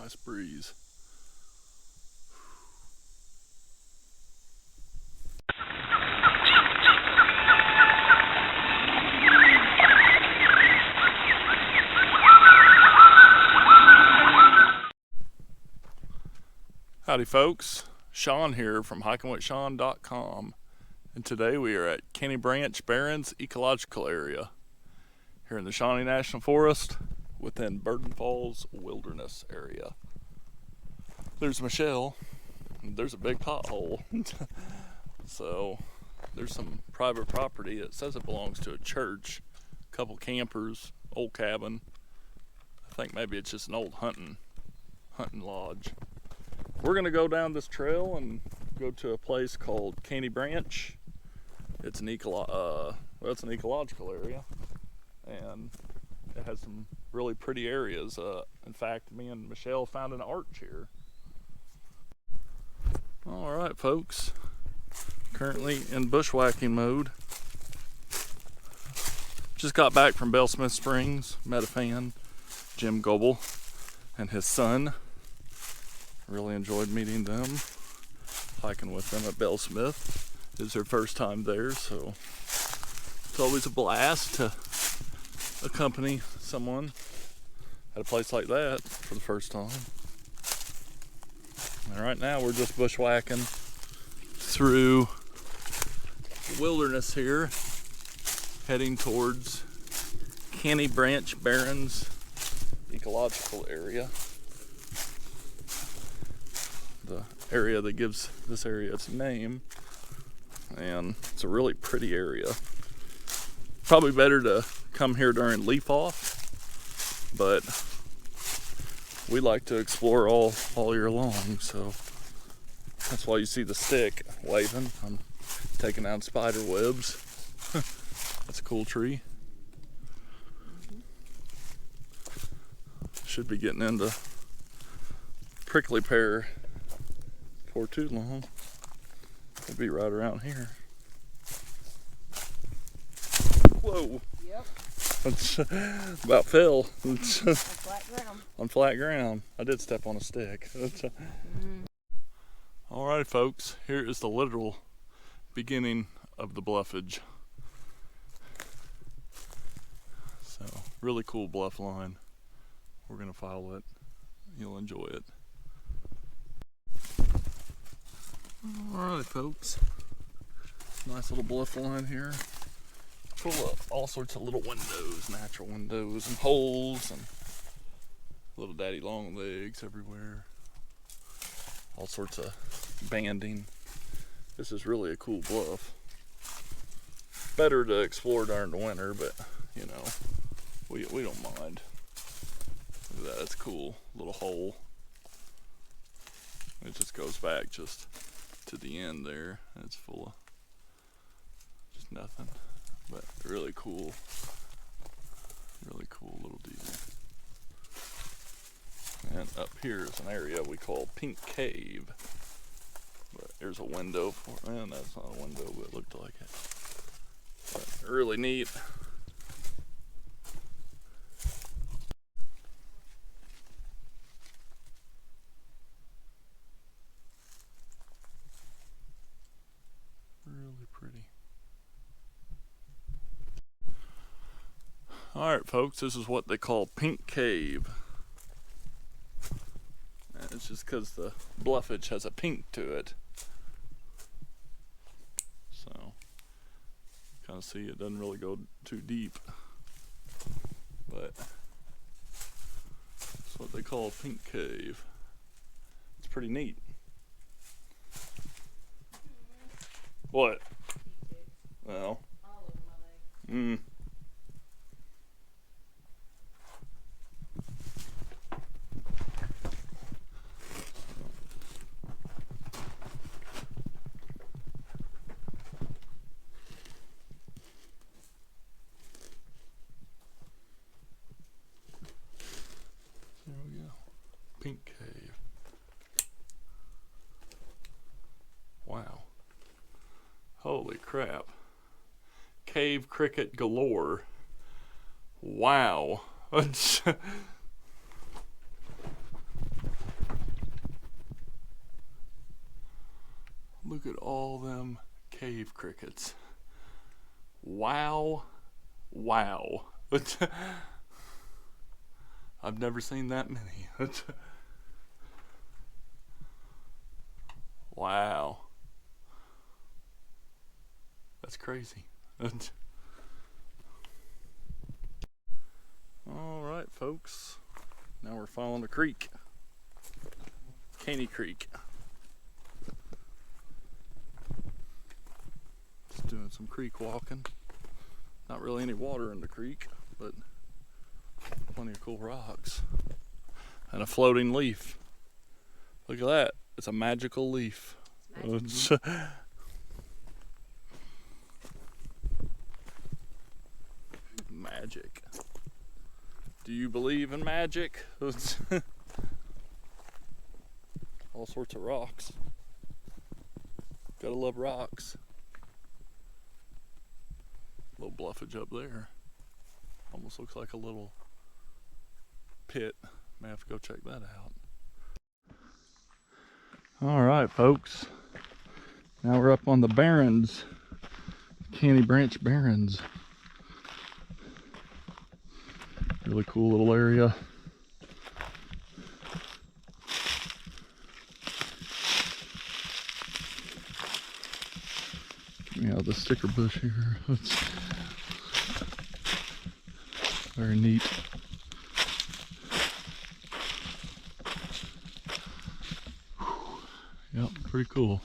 Nice breeze. Howdy folks, Shawn here from hikingwithshawn.com, and today we are at Caney Branch Barrens Ecological area here in the Shawnee National Forest within Burden Falls Wilderness area. There's Michelle, and there's a big pothole. So there's some private property. It says it belongs to a church, a couple campers, old cabin. I think maybe it's just an old hunting lodge. We're gonna go down this trail and go to a place called Caney Branch. It's an it's an ecological area, and it has some really pretty areas. In fact, me and Michelle found an arch here. All right, folks. Currently in bushwhacking mode. Just got back from Bellsmith Springs. Met a fan, Jim Goebel, and his son. Really enjoyed meeting them, hiking with them at Bellsmith. It was their first time there, so it's always a blast to accompany someone at a place like that for the first time. And right now we're just bushwhacking through the wilderness here, heading towards Caney Branch Barrens Ecological area. The area that gives this area its name, and it's a really pretty area. Probably better to come here during leaf off, but we like to explore all year long, so that's why you see the stick waving. I'm taking out spider webs. That's a cool tree. Should be getting into prickly pear for too long. We'll be right around here. Whoa. Yep. That's about fell. On flat ground. On flat ground. I did step on a stick. Alright folks, here is the literal beginning of the bluffage. So, really cool bluff line. We're gonna follow it. You'll enjoy it. Alright folks, nice little bluff line here, full of all sorts of little windows, natural windows and holes and little daddy long legs everywhere, all sorts of banding. This is really a cool bluff. Better to explore during the winter, but you know, we don't mind. Look at that, it's cool, little hole. It just goes back just to the end there, and it's full of just nothing, but really cool little detail. And up here is an area we call Pink Cave, but there's a window for it, and that's not a window, but it looked like it. But really neat. Pretty. Alright folks, this is what they call Pink Cave. And it's just because the bluffage has a pink to it. So, kind of see it doesn't really go too deep. But, that's what they call Pink Cave. It's pretty neat. What? Well. Mm. There we go. Pink Cave. Wow. Holy crap. Cave cricket galore. Wow. Look at all them cave crickets. Wow. Wow. I've never seen that many. Wow. That's crazy. Alright, folks. Now we're following the creek. Caney Creek. Just doing some creek walking. Not really any water in the creek, but plenty of cool rocks. And a floating leaf. Look at that. It's a magical leaf. Magic. Do you believe in magic? All sorts of rocks. Gotta love rocks. Little bluffage up there. Almost looks like a little pit. May have to go check that out. Alright, folks. Now we're up on the Barrens. Caney Branch Barrens. Really cool little area. Yeah, the sticker bush here. It's very neat. Yep, pretty cool.